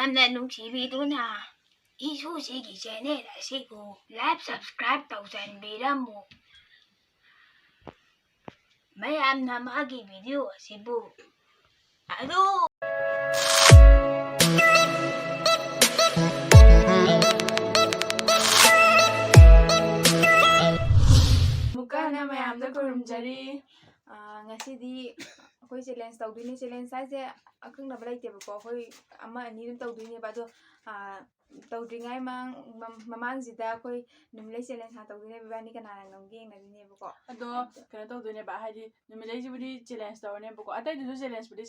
ꯌꯥꯝꯅ ꯅꯨꯡꯁꯤꯕꯤꯗꯨꯅ 이소식이 제네라시고 랍 subscribe ꯇꯧꯖꯟꯕꯤꯔꯝꯃꯨ ꯃꯌꯥꯝꯅ ꯃꯥꯒꯤ ꯚꯤꯗꯤꯑꯣ ꯑꯁꯤꯕꯨ ꯑꯗꯨ ꯃꯨꯛꯀꯥꯅ ꯃꯌꯥꯝꯗ ꯈꯨꯔꯨꯝꯖꯔꯤ ꯉꯁꯤꯗꯤ ꯑꯩꯈꯣꯏ ꯆꯦꯂꯦꯟꯖ ꯇꯧꯗꯣꯏꯅꯦ ꯆꯦꯂꯦꯟꯖ ꯍꯥꯏꯁꯦ ꯑꯀꯛꯅꯕ ꯂꯩꯇꯦꯕꯀꯣ ꯑꯩꯈꯣꯏ ꯑꯃ ꯑꯅꯤ ꯑꯗꯨꯝ ꯇꯧꯗꯣꯏꯅꯦꯕ ꯑꯗꯣ ꯇꯧꯗ꯭ꯔꯤꯉꯩ ꯃꯃꯥꯡꯁꯤꯗ ꯑꯩꯈꯣꯏ ꯅꯨꯃꯤꯠꯂꯩ ꯆꯦꯂꯦꯟꯖ ꯍꯥꯟꯅ ꯇꯧꯗꯣꯏꯅꯦꯕ ꯏꯕꯥꯅꯤ ꯀꯅꯥꯅ ꯉꯝꯒꯦ ꯌꯦꯡꯅꯗꯣꯏꯅꯦꯕꯀꯣ ꯑꯗꯣ ꯀꯩꯅꯣ ꯇꯧꯗꯣꯏꯅꯦꯕ ꯍꯥꯏꯗꯤ ꯅꯨꯃꯤꯠꯂꯩꯁꯤꯕꯨꯗꯤ ꯆꯦꯂꯦꯟꯖ ꯇꯧꯔꯅꯦꯕꯀꯣ ꯑꯇꯩꯗꯨꯁꯨ ꯆꯦꯂꯦꯟꯖꯕꯨꯗꯤ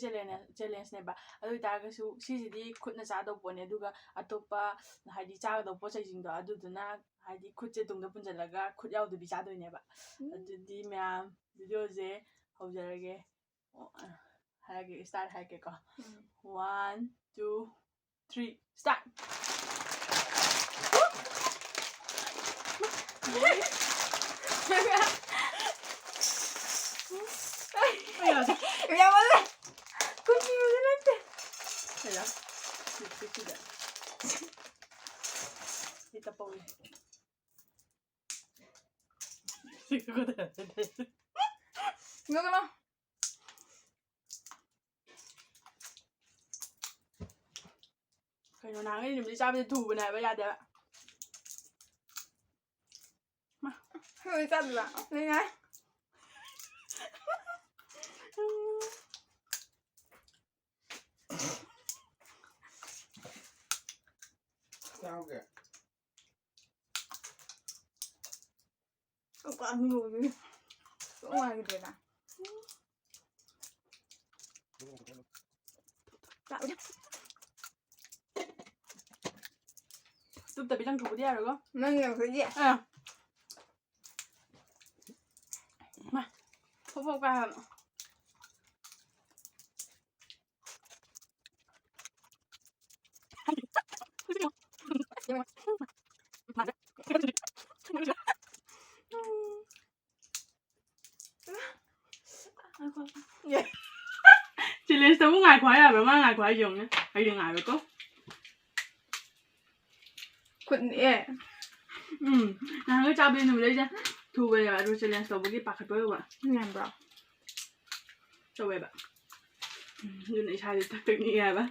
ꯆꯦꯂꯦꯟꯖꯅꯦꯕ ꯑꯗꯨ ꯑꯣꯏꯇꯥꯔꯒꯁꯨ ꯁꯤꯁꯤꯗꯤ ꯈꯨꯠꯅ ꯆꯥꯗꯧꯕ ꯄꯣꯠꯅꯦ ꯑꯗꯨꯒ ꯑꯇꯣꯞꯄ ꯍꯥꯏꯗꯤ ꯆꯥꯒꯗꯧꯕ ꯄꯣꯠꯆꯩꯁꯤꯡꯗꯣ ꯑꯗꯨꯗꯨꯅ ꯍꯥꯏꯗꯤ ꯈꯨꯠꯁꯦ ꯇꯨꯡꯗ ꯄꯨꯟꯁꯤꯜꯂꯒ ꯈꯨꯠ ꯌꯥꯎꯗꯕꯤ ꯆꯥꯗꯣꯏꯅꯦꯕ ꯑꯗꯨꯗꯤ ꯃꯌꯥꯝ ꯚꯤꯗꯤꯑꯣꯁꯦ ꯍꯧꯖꯔꯒꯦ ꯍꯥꯏꯔꯒꯦ start ꯍꯥꯏꯔꯒꯦꯀꯣ 1 2 3 start 야말래 꿈이오는 한테 그래 이쁘다 이따 뽀이 이거다 이거구나 그래서 나는 이름이 잡을 두 번 해봐 야돼 마 왜 짜증나 내가 싸우게. 오빠 안 먹어. 똥하게 되나. 자, 우리. 또 비장 두고 뒤야 이거? 너는 그지? 응. 마, 포포가. 맞아. 예. Chile sao muốn ngài khoái à, mà ngài khoái dùng nhé, hay dùng ngài được có? 굿예. 나 그 잡이는 왜 이제 두 번에 가지고 Chile sao 보기 바깥 봐. 그냥 봐. 또 왜 봐? 눈이 잘 탁탁이 해 봐.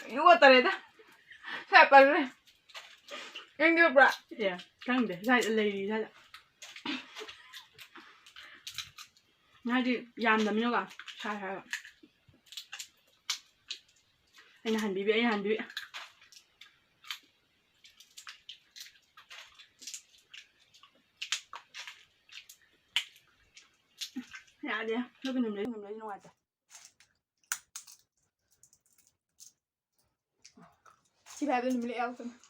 이거 따래다. 살 빨래. 땡겨 봐. 예, 강데. 살 레이디 살. 나디 얌남녀가 잘 해. anh hành bị anh hành bị dạ đi nó cái nằm lấy ngoài rồi 집에 애들 밀리 애우던.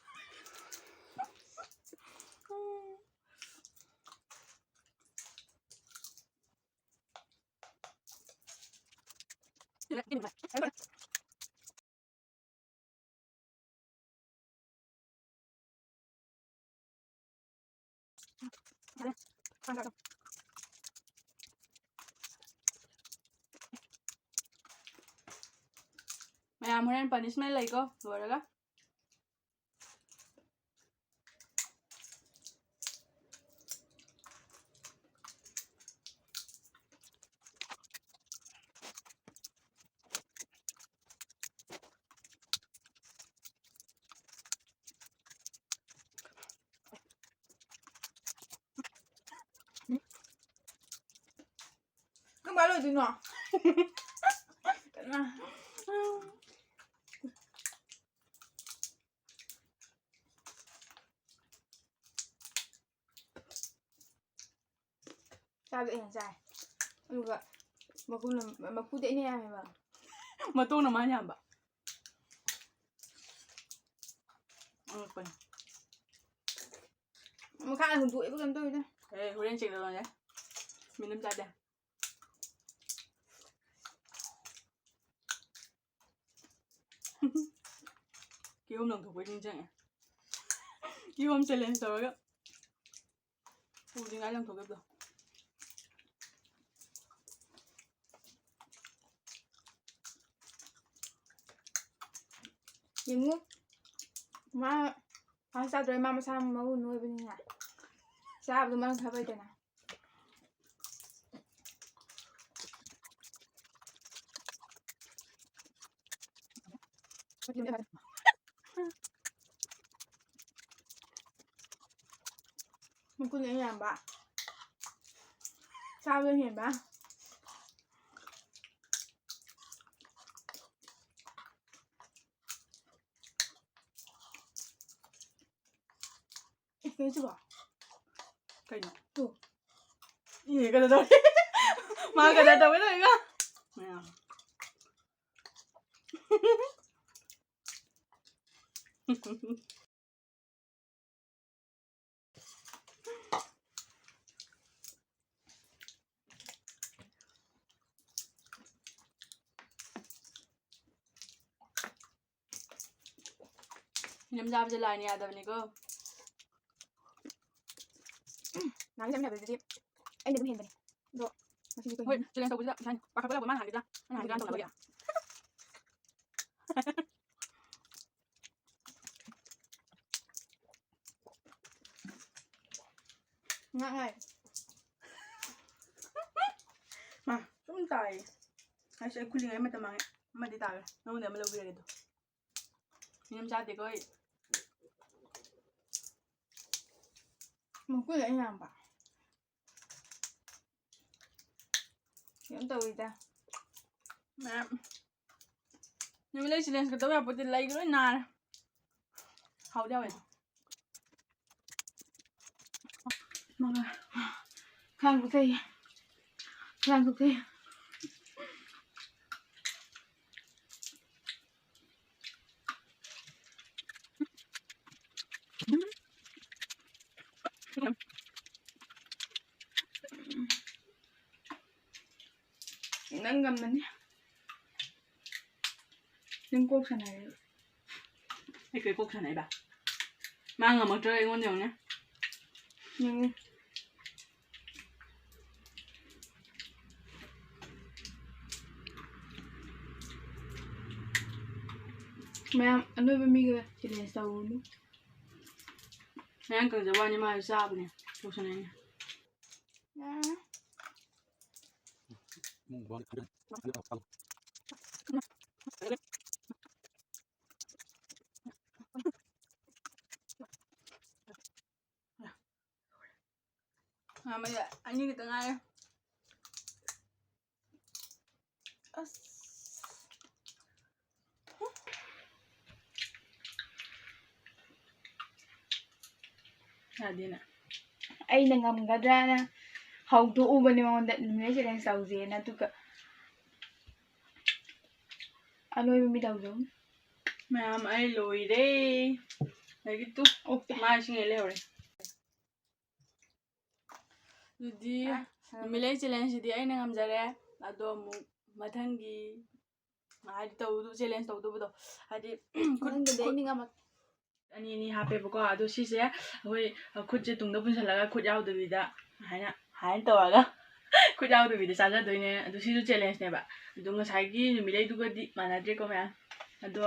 mày muốn ăn punishment lấy cô rồi đó 그 말로 누나. Sao vậy hả dài? Luga. Mà khu để nè mày mà. mà tôi nó mà nhầm bà quên Mà khai là hùng tuổi với gần tôi đó. ê hồi đen chỉnh được rồi nhé mình nắm chặt đây ꯀꯤꯍꯣꯝ ꯂꯪꯊꯣꯛꯄꯩ ꯅꯤꯡꯁꯤꯡꯉꯦ ꯀꯤꯍꯣꯝ challenge ꯇꯧꯔꯒ ꯄꯨꯗ꯭ꯔꯤꯉꯥꯏ ꯂꯪꯊꯣꯛꯈꯤꯕꯗꯣ ꯌꯦꯡꯉꯨ ꯃꯥ ꯆꯥꯗ꯭ꯔꯦ ꯃꯥ ꯃꯁꯥ ꯃꯎ ꯅꯣꯏꯕꯅꯤꯅ ꯆꯥꯕꯗꯣ ꯃꯔꯝ ꯈꯔ ꯐꯩꯗꯅ ꯃꯈꯨꯠꯅ ꯌꯥꯝꯕ ꯆꯥꯕꯗ ꯍꯦꯟꯕ ꯀꯩꯁꯨꯕ ꯀꯩꯅꯣ ꯇꯨ ꯏ ꯀꯩꯅꯣ ꯇꯧꯋꯦ ꯃꯥ ꯀꯩꯅꯣ ꯇꯧꯋꯦ ꯇꯧꯋꯦꯒ ꯌꯥꯝ ꯆꯥꯕꯁꯦ ꯂꯥꯏꯅ ꯌꯥꯗꯕꯅꯤꯀꯣ ꯅꯍꯥꯟ ꯆꯠꯃꯤꯟꯅꯕꯗꯗꯤ ꯑꯩꯅ ꯑꯗꯨꯝ ꯍꯦꯟꯕꯅꯦ ꯑꯗꯣ ꯉꯁꯤꯗꯤ ꯍꯣꯏ ꯀꯩꯅꯣ ꯆꯦꯂꯦꯟꯖ ꯇꯧꯕꯁꯤꯗ ꯏꯁꯥꯅ ꯄꯥꯈꯠꯄ ꯌꯥꯎꯕ ꯃꯥꯅ ꯍꯥꯏꯒꯗ꯭ꯔꯥ ꯑꯩꯅ ꯍꯥꯏꯒꯗ꯭ꯔꯥ ꯇꯧꯅꯕꯒꯤ ꯉꯥꯛꯉꯥꯏ ꯃꯥ ꯁꯨꯝ ꯇꯥꯏꯌꯦ ꯑꯩꯁꯨ ꯑꯩ ꯈꯨꯜꯂꯤꯉꯩ ꯃꯇꯝ ꯃꯥꯡꯉꯦ ꯑꯃꯗꯤ ꯇꯥꯈ꯭ꯔꯦ ꯅꯉꯣꯟꯗ ꯑꯃ ꯂꯧꯕꯤꯔꯒꯦ ꯑꯗꯣ ꯌꯥꯝ ꯆꯥꯗꯦꯀꯣ ꯑꯩ ꯃꯈꯨꯠꯅ ꯌꯥꯝꯕ ꯀꯩꯝ ꯇꯧꯋꯤꯗ ꯃꯌꯥꯝ ꯅꯨꯃꯤꯠ ꯂꯩ ꯆꯦꯂꯦꯟꯖꯀ ꯇꯧ ꯌꯥꯄꯣꯠꯇꯤ ꯂꯩꯒ ꯂꯣꯏ ꯅꯥꯔꯦ ꯍꯥꯎꯗꯤ ꯍꯥꯎꯋꯦ ꯈꯥꯡ ꯊꯩ ꯈꯥꯡ ꯊꯩ ꯅꯪ ꯉꯝꯃꯅꯤ ꯅꯪ ꯀꯣꯛ ꯁꯥꯟꯅꯔꯦ ꯑꯩ ꯀꯩ ꯀꯣꯛ ꯁꯥꯟꯅꯩꯕ ꯃꯥ ꯉꯝꯃꯛꯇ꯭ꯔꯒ ꯑꯩꯉꯣꯟꯗ ꯌꯦꯡꯉꯨꯅꯦ ꯌꯦꯡꯉꯨ ꯃꯌꯥꯝ ꯑꯅꯣꯏꯕ ꯃꯤꯒ ꯆꯦꯂꯦꯟꯖ ꯇꯧꯔꯨꯅꯨ ꯃꯌꯥꯝ ꯀꯪꯖꯕ ꯋꯥꯅꯤ ꯃꯥꯁꯨ ꯆꯥꯕꯅꯦ ꯀꯣꯛ ꯁꯥꯟꯅꯩꯅꯦ ꯃꯌꯥꯝ ꯑꯅꯤ ꯈꯛꯇ ꯉꯥꯏꯔꯦ ꯑꯁ ꯌꯥꯗꯦꯅ ꯑꯩꯅ ꯉꯝꯒꯗ꯭ꯔꯥꯅ ꯍꯧꯗꯣꯛꯎꯕꯅꯦ ꯃꯉꯣꯟꯗ ꯅꯨꯃꯤꯠ ꯆꯦꯂꯦꯟꯖ ꯇꯧꯁꯦꯅ ꯑꯗꯨꯒ ꯑꯅꯣꯏꯕ ꯃꯤ ꯇꯧꯖꯧ ꯃꯌꯥꯝ ꯑꯩ ꯂꯣꯏꯔꯦ ꯑꯗꯒꯤ ꯇꯨ ꯃꯥ ꯏꯁꯤꯡ ꯂꯩꯍꯧꯔꯦ ꯑꯗꯨꯗꯤ ꯅꯨꯃꯤꯠ ꯂꯩ ꯆꯦꯂꯦꯟꯖꯁꯤꯗꯤ ꯑꯩꯅ ꯉꯝꯖꯔꯦ ꯑꯗꯣ ꯑꯃꯨꯛ ꯃꯊꯪꯒꯤ ꯍꯥꯏꯗꯤ ꯆꯦꯂꯦꯟꯖ ꯇꯧꯗꯧꯕꯗꯣ ꯍꯥꯏꯗꯤ ꯑꯅꯤ ꯑꯅꯤ ꯍꯥꯞꯄꯦꯕꯀꯣ ꯑꯗꯣ ꯁꯤꯁꯦ ꯑꯩꯈꯣꯏ ꯈꯨꯠꯁꯦ ꯇꯨꯡꯗ ꯄꯨꯟꯁꯤꯜꯂꯒ ꯈꯨꯠ ꯌꯥꯎꯗꯕꯤꯗ ꯍꯥꯏꯅ ꯇꯧꯔꯒ ꯈꯨꯠ ꯌꯥꯎꯗꯕꯤꯗ ꯆꯥꯖꯗꯣꯏꯅꯦ ꯑꯗꯣ ꯁꯤꯁꯨ ꯆꯦꯂꯦꯟꯖꯅꯦꯕ ꯑꯗꯣ ꯉꯁꯥꯏꯒꯤ ꯅꯨꯃꯤꯠꯂꯩꯗꯨꯒꯗꯤ ꯃꯥꯟꯅꯗ꯭ꯔꯦꯀꯣ ꯃꯌꯥꯝ ꯑꯗꯣ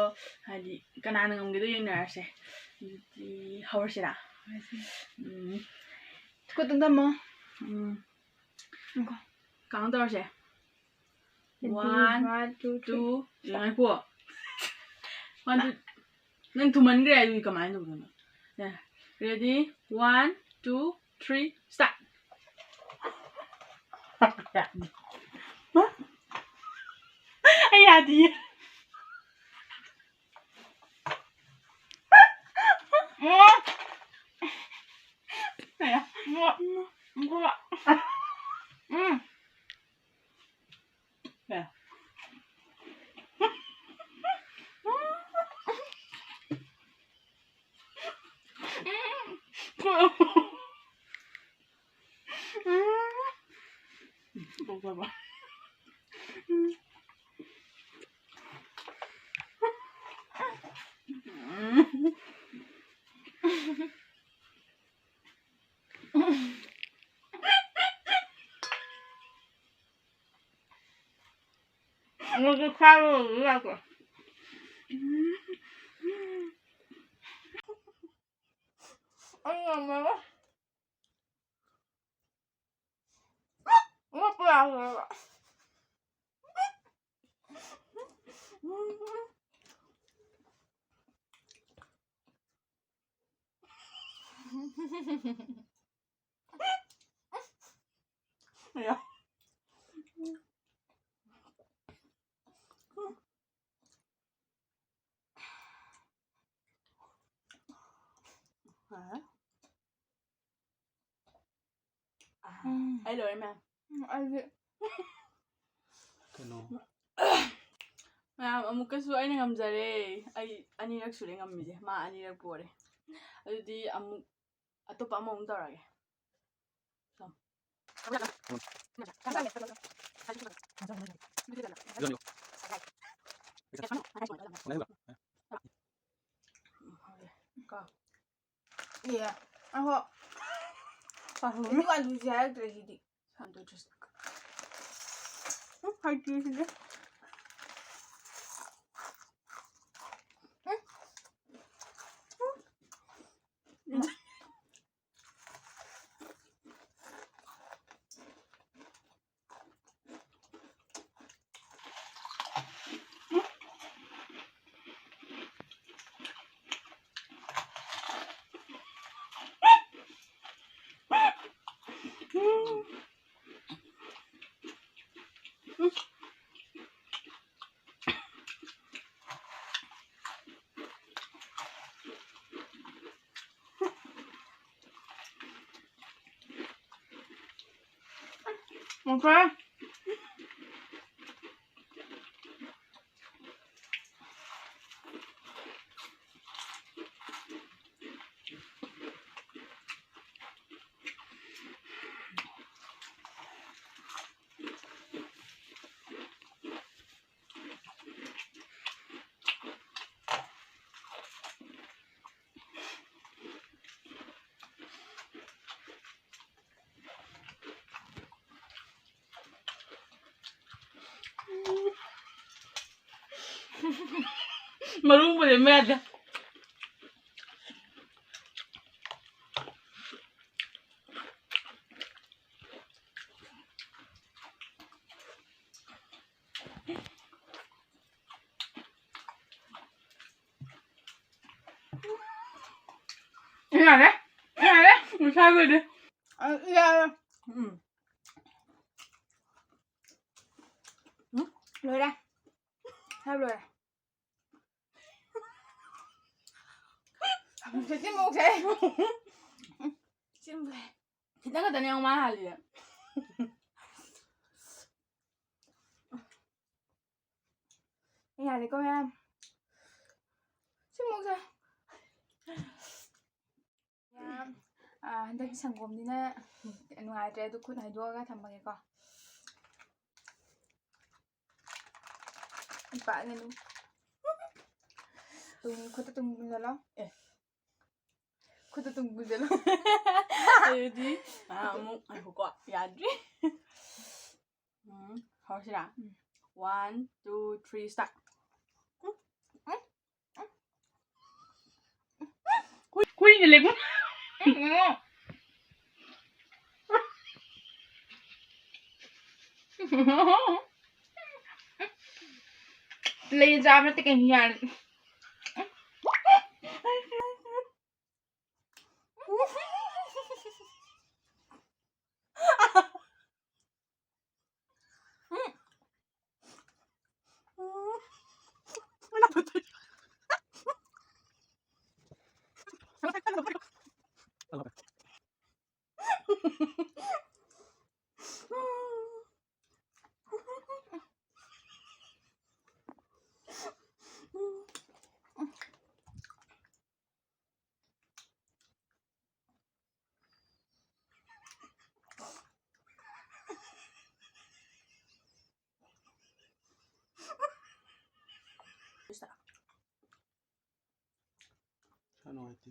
ꯍꯥꯏꯗꯤ ꯀꯅꯥꯅ ꯉꯝꯒꯦꯗꯣ ꯌꯦꯡꯅꯔꯁꯦ ꯑꯗꯨꯗꯤ ꯍꯧꯔꯁꯤꯔꯥ ꯈꯨꯠ ꯇꯨꯡꯗꯝꯃꯣ ꯀꯥꯎꯟ ꯇꯧꯔꯁꯦ 1 2 ꯉꯥꯏꯈꯣ 1 2 ꯅꯪ ꯊꯨꯃꯟꯈ꯭ꯔꯦ ꯑꯗꯨꯗꯤ ꯀꯃꯥꯏꯅ ꯇꯧꯗꯣꯏꯅꯣ ꯔꯦꯗꯤ 1 2 3 ꯁ꯭ꯇꯥꯔꯠ ꯑꯩ ꯌꯥꯗꯤꯌꯦ 이거 가루 넣으라고. 아니 엄마가 이거 뭐야 이거. 야. Ai lười mà. 아니 Kano. Ma'am, ꯑꯃꯨꯛꯀꯁꯨ ꯑꯩꯅ ꯉꯝꯖꯔꯦ. ꯑꯩ ꯑꯅꯤꯔꯛ ꯁꯨꯔꯦ ꯉꯝꯃꯤꯁꯦ. ꯃꯥ ꯑꯅꯤꯔꯛ ꯄꯣꯔꯦ. ꯑꯗꯨꯗꯤ ꯑꯃꯨꯛ ꯑꯇꯣꯞꯄ ꯑꯃꯃꯨꯛ ꯇꯧꯔꯒꯦ. 예. 아호. 이거 안 주지 할때지. 산도 주스. 할 줄인데. 오케이. Marunong pa din merda. 이거 안 해? 이거 안 해? Sabi din. 아, 이거 안 해. rồi đây. Sao rồi? Chị một xe. Xin về. Kita ka tanya ang mahal ya. Nhà thì con em. Xin một xe. 한달 상검니나 누아이트에도 굿 하이도어가 담방이고. Bạn này tung tung ra lo. tung ra lo. Jadi, mo ay ko yadri. How sila? 1, 2, 3 start. Kuy nilig mo. Lấy ra nó cái nhà. Ano ito?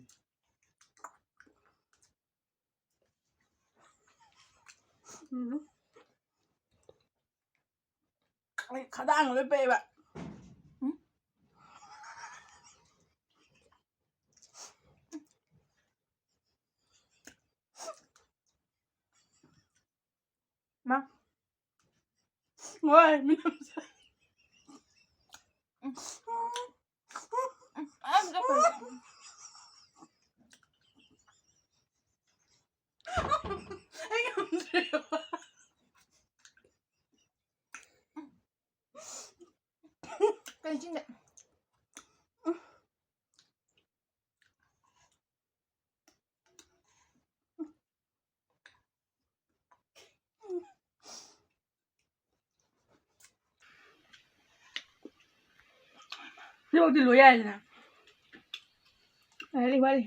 ꯑꯩ ꯈꯗꯥꯡ ꯂꯣꯏ ꯄꯩꯕ ꯃꯥ ꯍꯣꯏ ꯃꯤꯅꯝꯁꯦ ꯑꯩ ꯉꯝꯗ꯭ꯔꯦꯕ ꯀꯩ ꯆꯤꯡꯗ ꯁꯤꯐꯧꯗꯤ ꯂꯣꯏ ꯌꯥꯏꯗꯅ ꯋꯥꯔꯤ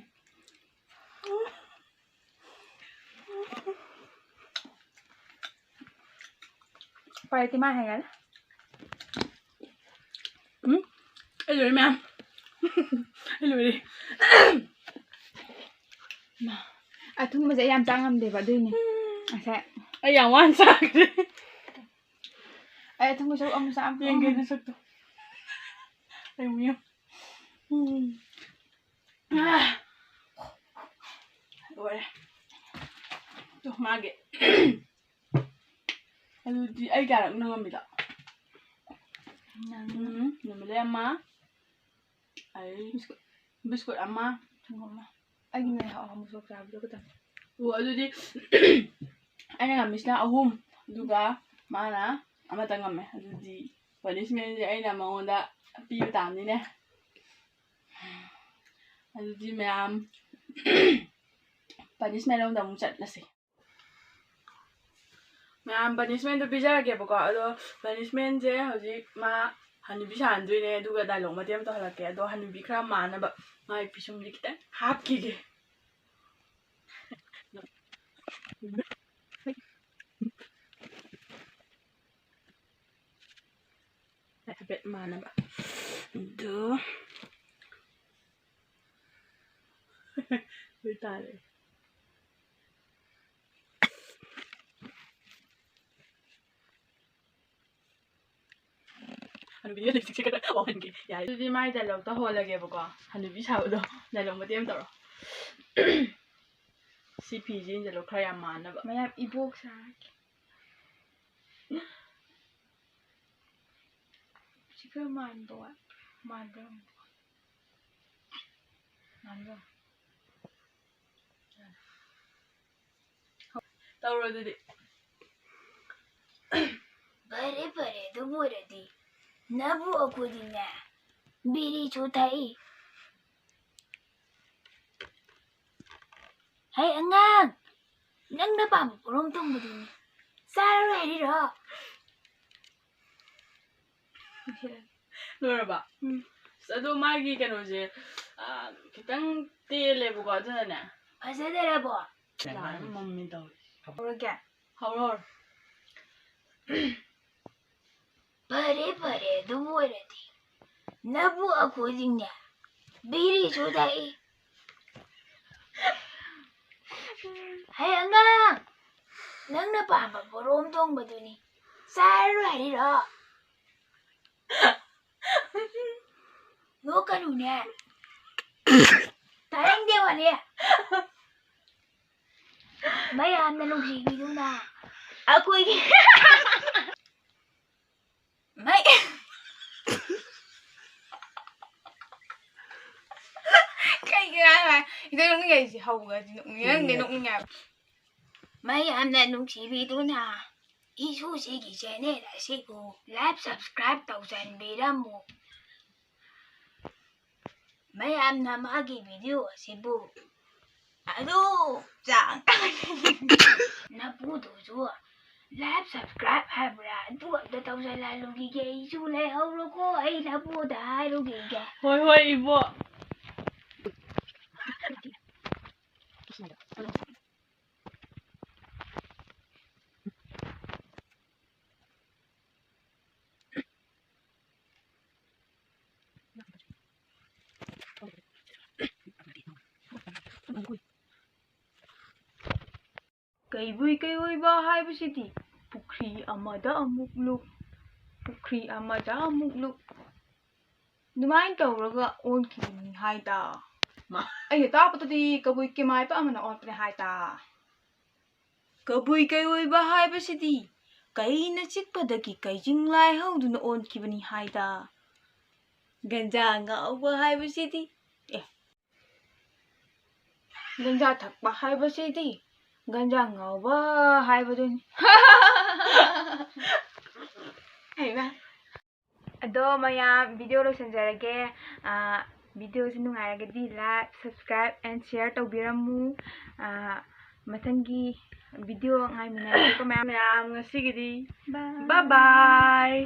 ꯄꯥꯏꯇꯤ ꯃꯥ ꯍꯦꯡꯒꯅ ꯑꯩ ꯂꯣꯏꯔꯦ ꯃꯌꯥꯝ ꯑꯩ ꯂꯣꯏꯔꯦ ꯑꯊꯨꯝꯕꯁꯦ ꯌꯥꯝ ꯆꯥ ꯉꯝꯗꯦꯕ ꯑꯗꯨꯏꯅꯦ ꯉꯁꯥꯏ ꯑꯩ ꯌꯥꯝ ꯋꯥꯅ ꯆꯥꯈ꯭ꯔꯦ ꯑꯩ ꯑꯊꯨꯝꯕ ꯁꯔꯨꯛ ꯑꯃꯨꯛ ꯆꯥ ꯌꯦꯡꯒꯦꯅ ꯁꯛꯇꯣ ꯑꯩ ꯑꯃꯨꯛ ꯌꯦꯡ ꯂꯣꯏꯔꯦ ꯇꯣ ꯃꯥꯒꯤ ꯑꯗꯨꯗꯤ ꯑꯩ ꯀꯌꯥꯔꯛꯅꯣ ꯉꯝꯃꯤꯗꯣ ꯅꯨꯃꯤꯠꯂꯩ ꯑꯃ ꯑꯩ ꯕꯤꯁꯀꯨꯠ ꯑꯃ ꯑꯩꯒꯤꯅꯦ ꯑꯃꯨꯛ ꯁꯣꯛ ꯆꯥꯕꯗꯣ ꯈꯤꯇꯪ ꯑꯣ ꯑꯗꯨꯗꯤ ꯑꯩꯅ ꯉꯝꯃꯤꯁꯤꯅ ꯑꯍꯨꯝ ꯑꯗꯨꯒ ꯃꯥꯅ ꯑꯃꯇ ꯉꯝꯃꯦ ꯑꯗꯨꯗꯤ ꯄꯅꯤꯁꯃꯦꯟꯁꯦ ꯑꯩꯅ ꯃꯉꯣꯟꯗ ꯄꯤꯕ ꯇꯥꯕꯅꯤꯅꯦ ꯑꯗꯨꯗꯤ ꯃꯌꯥꯝ ꯄꯅꯤꯁꯃꯦꯟ ꯂꯣꯝꯗ ꯑꯃꯨꯛ ꯆꯠꯂꯁꯤ ꯃꯌꯥꯝ ꯄꯅꯤꯁꯃꯦꯟꯗꯣ ꯄꯤꯖꯔꯒꯦꯕꯀꯣ ꯑꯗꯣ ꯄꯅꯤꯁꯃꯦꯟꯁꯦ ꯍꯧꯖꯤꯛ ꯃꯥ ꯍꯅꯨꯕꯤ ꯁꯥꯍꯟꯗꯣꯏꯅꯦ ꯑꯗꯨꯒ ꯗꯥꯏꯂꯣꯛ ꯃꯇꯦꯛ ꯑꯃ ꯇꯧꯍꯜꯂꯛꯀꯦ ꯑꯗꯣ ꯍꯅꯨꯕꯤ ꯈꯔ ꯃꯥꯟꯅꯕ ꯃꯥꯒꯤ ꯄꯤꯁꯨꯝꯁꯦ ꯈꯤꯇꯪ ꯍꯥꯞꯈꯤꯒꯦ ꯍꯥꯏꯐꯦꯠ ꯃꯥꯟꯅꯕ ꯑꯗꯨ ꯂꯣꯏ ꯇꯥꯔꯦ ꯍꯅꯨꯕꯤ ꯂꯤꯞꯁꯇꯤꯛꯁꯦ ꯈꯔ ꯋꯥꯍꯟꯒꯦ ꯌꯥꯏ ꯑꯗꯨꯗꯤ ꯃꯥꯏ ꯗꯥꯏꯂꯣꯛꯇ ꯍꯣꯜꯂꯒꯦꯕꯀꯣ ꯍꯅꯨꯕꯤ ꯁꯥꯕꯗꯣ ꯗꯥꯏꯂꯣꯛ ꯃꯇꯦꯛ ꯑꯃ ꯇꯧꯔꯣ ꯁꯤ ꯐꯤꯁꯦ ꯏꯟꯖꯜꯂꯣ ꯈꯔ ꯌꯥꯝ ꯃꯥꯟꯅꯕ ꯃꯌꯥꯝ ꯏꯕꯣꯛ ꯁꯥꯔꯒꯦ ꯁꯤ ꯈꯔ ꯃꯥꯟꯕ ꯋꯥꯠ ꯃꯥꯟꯕ꯭ꯔꯥ ꯃꯥꯟꯕ꯭ꯔꯥ ꯇꯧꯔꯣ ꯑꯗꯨꯗꯤ ꯐꯔꯦ ꯐꯔꯦ ꯑꯗꯨꯕꯨ ꯑꯣꯏꯔꯗꯤ ꯅꯕꯨ ꯑꯩꯈꯣꯏꯗꯤꯅꯦ ꯕꯤꯔꯤꯁꯨ ꯊꯛꯏ ꯍꯩ ꯑꯉꯥꯡ ꯅꯪꯅ ꯄꯥꯝꯕ ꯄꯣꯔꯣꯝ ꯊꯣꯡꯕꯗꯨꯅꯤ ꯆꯥꯔꯔꯣꯏ ꯍꯥꯏꯔꯤꯔꯣ ꯂꯣꯏꯔꯕ ꯑꯗꯣ ꯃꯥꯒꯤ ꯀꯩꯅꯣꯁꯦ ꯈꯤꯇꯪ ꯇꯦꯜꯂꯦꯕꯀோ ꯑꯗꯨꯅꯅꯦ ꯐꯖꯗꯔꯕꯣ ꯃꯝꯃꯤ ꯇꯧꯋꯤ ꯍꯧꯔꯒꯦ ꯍꯧꯔꯣ ꯐꯔꯦ ꯐꯔꯦ ꯑꯗꯨꯕꯨ ꯑꯣꯏꯔꯗꯤ ꯅꯕꯨ ꯑꯩꯈꯣꯏꯗꯤꯅꯦ ꯕꯤꯔꯤꯁꯨ ꯊꯛꯏ ꯍꯩ ꯑꯉꯥꯡ ꯅꯪꯅ ꯄꯥꯝꯕ ꯄꯣꯔꯣꯝ ꯊꯣꯡꯕꯗꯨꯅꯤ ꯆꯥꯔꯔꯣꯏ ꯍꯥꯏꯔꯤꯔꯣ ꯅꯣꯛꯀꯅꯨꯅꯦ ꯇꯥꯅꯤꯡꯗꯦ ꯋꯥꯅꯦ ꯃꯌꯥꯝꯅ ꯅꯨꯡꯁꯤꯕꯤꯗꯨꯅ ꯑꯩꯈꯣꯏꯒꯤ ꯏꯗꯩ ꯍꯧꯒꯗꯤ ꯅꯣꯛꯅꯤꯡꯉꯦ ꯃꯌꯥꯝꯅ ꯅꯨꯡꯁꯤꯕꯤꯗꯨꯅ ꯏꯁꯨꯁꯤꯒꯤ ꯆꯦꯅꯦꯜ ꯑꯁꯤꯕꯨ ꯂꯥꯏꯛ ꯁꯕꯁꯀ꯭ꯔꯥꯏꯕ ꯇꯧꯖꯟꯕꯤꯔꯝꯃꯨ ꯃꯌꯥꯝꯅ ꯃꯥꯒꯤ ꯚꯤꯗꯤꯑꯣ ꯑꯁꯤꯕꯨ ꯑꯗꯨ ꯆꯥꯡ ꯅꯄꯨꯗꯨꯁꯨ ꯂꯥꯏꯛ ꯁꯕꯁꯀ꯭ꯔꯥꯏꯕ ꯍꯥꯏꯕ꯭ꯔꯥ ꯑꯗꯨ ꯑꯝꯇ ꯇꯧꯁꯜꯍꯜꯂꯨꯈꯤꯒꯦ ꯑꯩꯁꯨ ꯂꯩꯍꯧꯔꯣꯀꯣ ꯑꯩ ꯅꯄꯨꯗ ꯍꯥꯏꯔꯨꯈꯤꯒꯦ ꯍꯣꯏ ꯍꯣꯏ ꯏꯕꯣ ꯀꯩꯕꯨꯏ ꯀꯩꯑꯣꯏꯕ ꯍꯥꯏꯕꯁꯤꯗꯤ ꯄꯨꯈ꯭ꯔꯤ ꯑꯃꯗ ꯑꯃꯨꯛ ꯂꯨꯞ ꯄꯨꯈ꯭ꯔꯤ ꯑꯃꯗ ꯑꯃꯨꯛ ꯂꯨꯞ ꯑꯗꯨꯃꯥꯏꯅ ꯇꯧꯔꯒ ꯑꯣꯟꯈꯤꯕꯅꯤ ꯍꯥꯏꯗ ꯑꯩꯅ ꯇꯥꯛꯄꯗꯗꯤ ꯀꯕꯨꯏ ꯀꯦꯃꯥꯏꯄ ꯑꯃꯅ ꯑꯣꯟꯕꯅꯦ ꯍꯥꯏꯗ ꯀꯕꯨꯏ ꯀꯩꯑꯣꯏꯕ ꯍꯥꯏꯕꯁꯤꯗꯤ ꯀꯩꯅ ꯆꯤꯛꯄꯗꯒꯤ ꯀꯩꯖꯤꯡ ꯂꯥꯏꯍꯧꯗꯨꯅ ꯑꯣꯟꯈꯤꯕꯅꯤ ꯍꯥꯏꯗ ꯒꯟꯖꯥ ꯉꯥꯎꯕ ꯍꯥꯏꯕꯁꯤꯗꯤ ꯒꯟꯖꯥ ꯊꯛꯄ ꯍꯥꯏꯕꯁꯤꯗꯤ ꯒꯟꯖꯥ ꯉꯥꯎꯕ ꯍꯥꯏꯕꯗꯨꯅꯤ ꯍꯩꯃ ꯑꯗꯣ ꯃꯌꯥꯝ ꯚꯤꯗꯤꯑꯣ ꯂꯣꯏꯁꯤꯟꯖꯔꯒꯦ ꯚꯤꯗꯤꯑꯣꯁꯤ ꯅꯨꯡꯉꯥꯏꯔꯒꯗꯤ ꯂꯥꯏꯛ ꯁꯕꯁꯀ꯭ꯔꯥꯏꯕ ꯑꯦꯟ ꯁꯤꯌꯔ ꯇꯧꯕꯤꯔꯝꯃꯨ ꯃꯊꯪꯒꯤ ꯚꯤꯗꯤꯑꯣ ꯉꯥꯏꯃꯤꯟꯅꯔꯁꯤꯀꯣ ꯃꯌꯥꯝ ꯉꯁꯤꯒꯤꯗꯤ ꯕꯥꯏ ꯕꯥꯏ